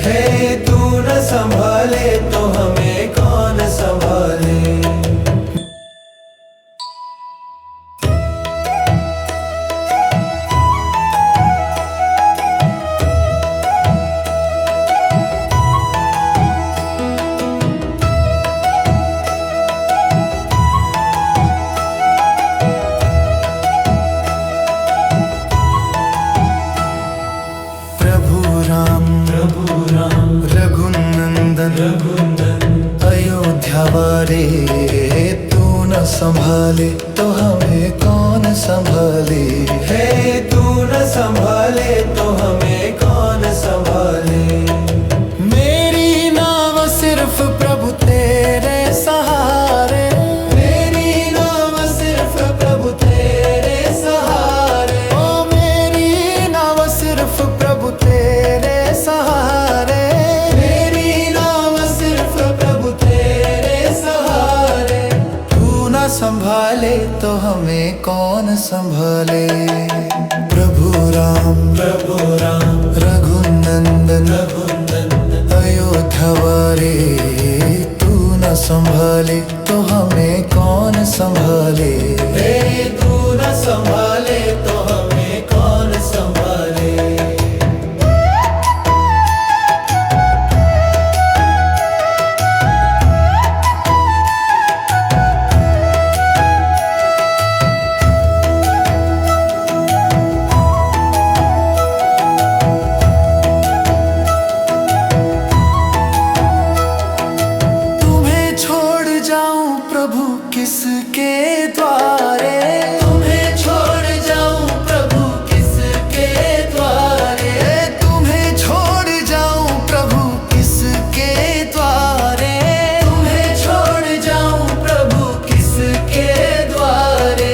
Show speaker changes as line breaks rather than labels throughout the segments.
हे तू न संभाले तो हमें कौन संभाले। प्रभु राम रघुनंदन अयोध्या वारे, तू न संभाले तो हमें कौन संभाले। हे तू न संभाले तो हमें कौन संभाले। मेरी नाव सिर्फ प्रभु तेरे सहारे, मेरी नाव सिर्फ प्रभु तेरे सहारे। ओ मेरी नाव सिर्फ प्रभु तेरे सहारे, मेरी नाव सिर्फ प्रभु तेरे सहारे। तू न संभाले तो हमें कौन संभाले। प्रभु राम रघुनंदन अयोध्या वारे, तू न संभाले तो हमें कौन संभाले। हे तू न संभाले तो हमें कौन संभाले। प्रभु किसके द्वारे, तुम्हें छोड़ जाऊं प्रभु किसके द्वारे। तुम्हें छोड़ जाऊं प्रभु किसके द्वारे, तुम्हें छोड़ जाऊं प्रभु किसके द्वारे।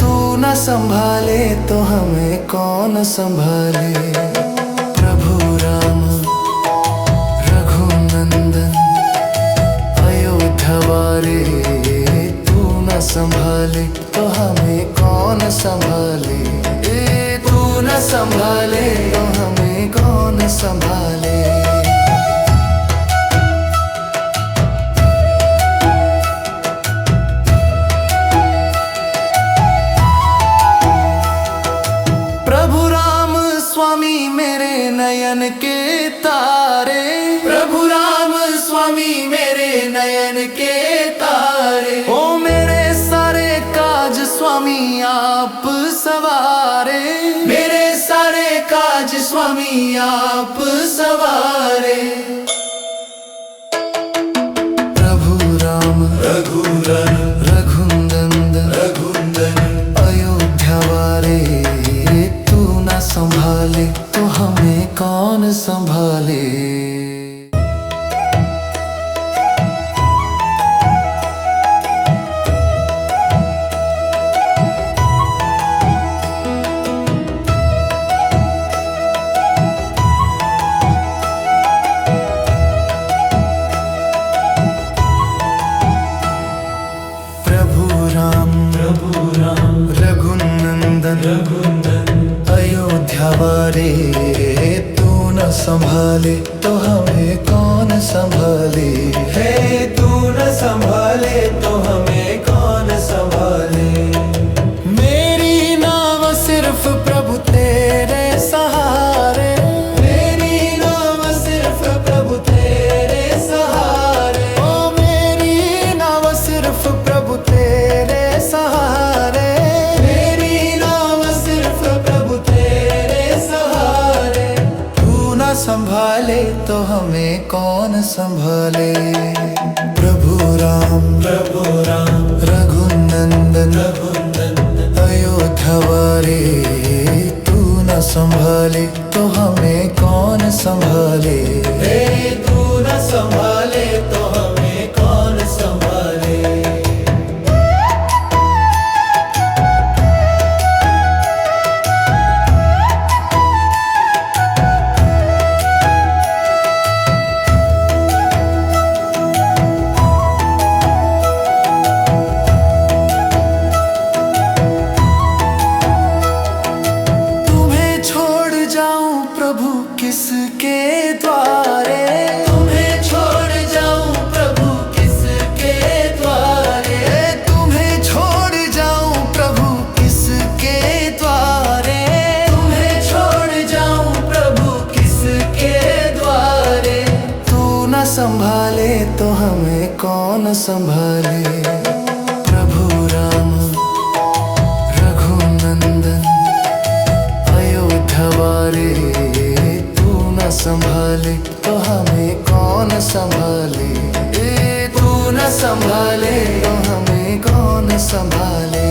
तू न संभाले तो हमें कौन संभाले। प्रभु राम रघुनंदन अयोध्या वारे, संभाले तो हमें कौन संभाले। तू न संभाले तो हमें कौन संभाले। प्रभु राम स्वामी मेरे नयन के तारे, प्रभु राम स्वामी मेरे नयन के तारे। ओ मेरे सारे काज स्वामी आप सवारे, मेरे सारे काज स्वामी आप सवारे। प्रभु राम रघुनंदन अयोध्या वारे, तू न संभाले तो हमें कौन संभाले। रघुनंदन अयोध्या वारे, तू न संभाले तो हमें कौन संभाले। हे तू न संभाले तो हमें कौन संभाले। मेरी नाव सिर्फ प्रभु तेरे सहारे, मेरी नाव सिर्फ प्रभु तेरे सहारे। ओ मेरी नाव सिर्फ प्रभु तेरे सहारे, मेरी नाव सिर्फ प्रभु तेरे सहारे। तू न संभाले तो हमें कौन संभाले। प्रभु राम रघुनंदन अयोध्या वारे, तू न संभाले तो हमें कौन संभाले। हे तू न संभाले तो हमें कौन संभाले। किसके द्वारे, संभाले तो हमें कौन संभाले। प्रभु राम रघुनंदन अयोध्या वारे, तू न संभाले तो हमें कौन संभाले। तू न संभाले तो हमें कौन संभाले।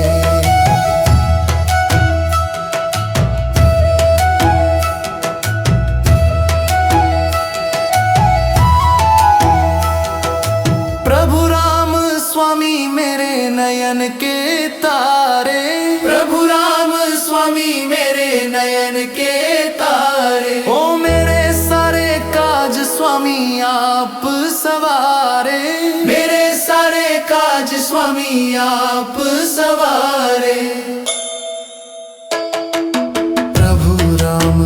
प्रभु राम स्वामी मेरे नयन के तारे, प्रभु राम स्वामी मेरे नयन के तारे। ओ मेरे सारे काज स्वामी आप सवारे, मेरे सारे काज स्वामी आप सवारे। प्रभु राम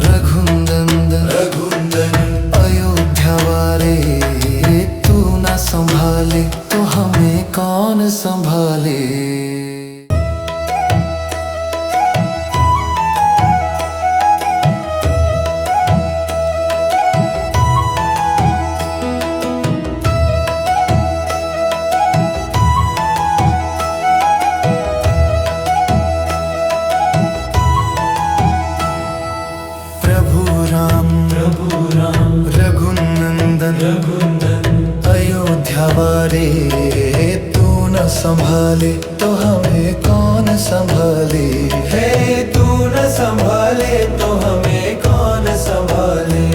रघुनंदन अयोध्या वारे, तू न संभाले तो हमें कौन संभाले। रघुनंदन अयोध्या वारे, तू न संभाले तो हमें कौन संभाले। है तू न संभाले तो हमें कौन संभाले।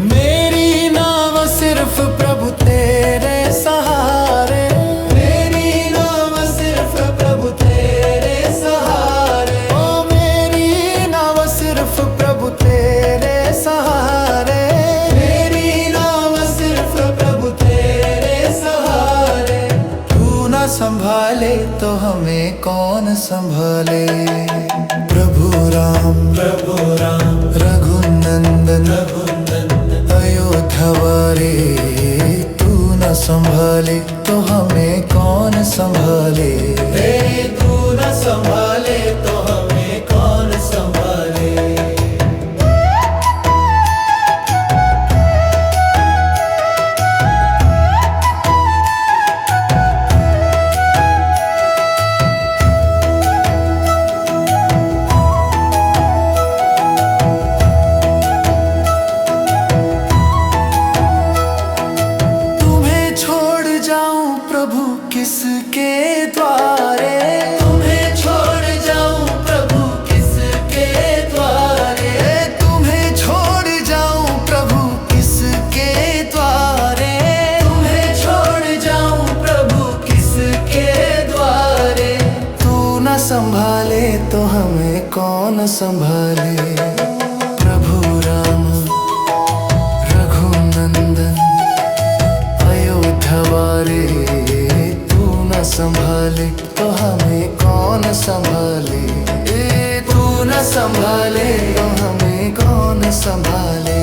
मेरी नाव सिर्फ प्रभु तेरे सहारे, मेरी नाव सिर्फ प्रभु तेरे सहारे। ओ मेरी नाव सिर्फ प्रभु तेरे सहारे, संभाले तो हमें कौन संभाले। प्रभु राम रघुनंदन अयोध्या वारे, तू न संभाले तो हमें कौन संभाले। तू न संभाले तो हमें कौन संभाले। किसके द्वारे तुम्हें छोड़ जाऊं प्रभु, किसके द्वारे तुम्हें छोड़ जाऊं प्रभु, किसके द्वारे तुम्हें छोड़ जाऊं प्रभु, किसके द्वारे। तू न संभाले तो हमें कौन संभाले। प्रभु राम रघुनंदन अयोध्या वारे, संभाले तो हमें कौन संभाले। तू न संभाले तो हमें कौन संभाले।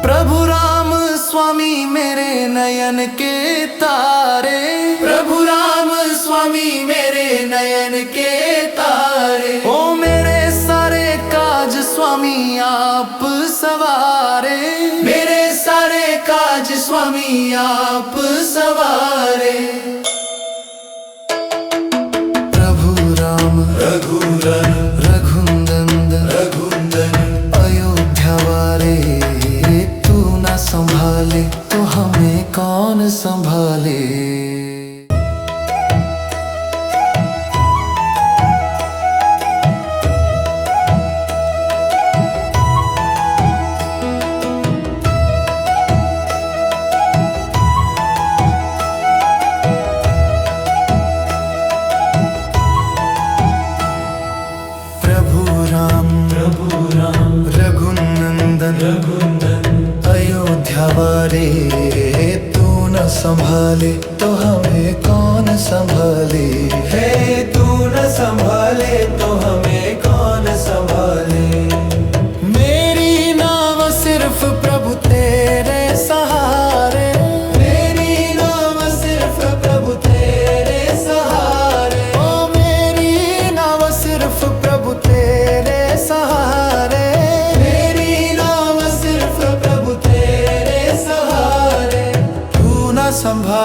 प्रभु राम स्वामी मेरे नयन के तारे, प्रभु राम स्वामी मेरे नयन के तारे। ओ मेरे सारे काज स्वामी आप सवारे, मेरे सारे काज स्वामी आप सवारे। प्रभु राम रघुनंदन अयोध्या वारे, तू न संभाले तो हमें कौन संभाले। अयोध्या वारे, तू न संभाले तो हमें कौन संभाले। है तू न संभाले तो हमें कौन संभाले। मेरी नाव सिर्फ प्रभु तेरे सहारे, मेरी नाव सिर्फ प्रभु तेरे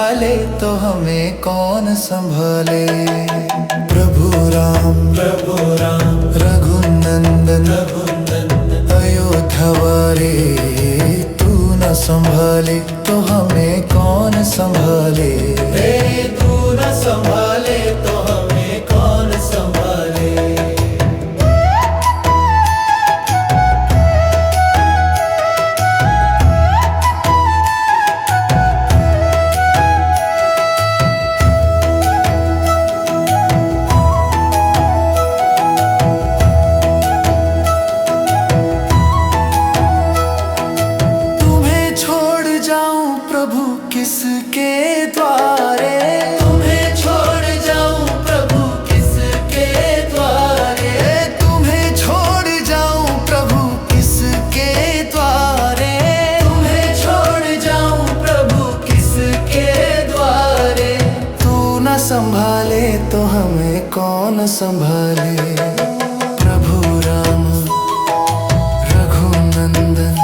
संभाले तो हमें कौन संभाले। प्रभु राम रघुनंदन अयोध्या वारे, तू न संभाले तो हमें कौन संभाले। तू न संभाले तो हमें कौन संभाले। प्रभु किसके द्वारे, तुम्हें छोड़ जाऊं प्रभु किसके द्वारे। तुम्हें छोड़ जाऊं प्रभु किसके द्वारे। तुम्हें छोड़ जाऊं प्रभु किसके द्वारे। तू न संभाले तो हमें कौन संभाले। प्रभु राम रघुनंदन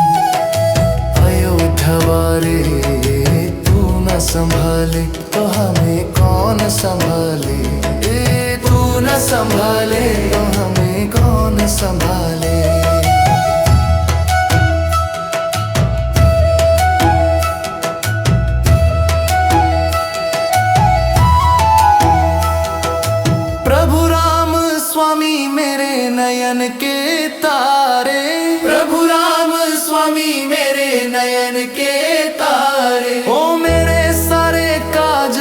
अयोध्या वारे, संभाले तो हमें कौन संभाले। तू न संभाले तो हमें कौन संभाले। प्रभु राम स्वामी मेरे नयन के तारे। प्रभु राम स्वामी मेरे नयन के तारे। ओ मेरे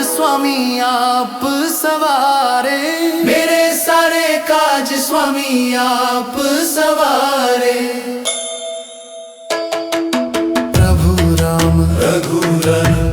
स्वामी आप सवारे। मेरे सारे काज स्वामी आप सवारे। प्रभु राम रघुनंदन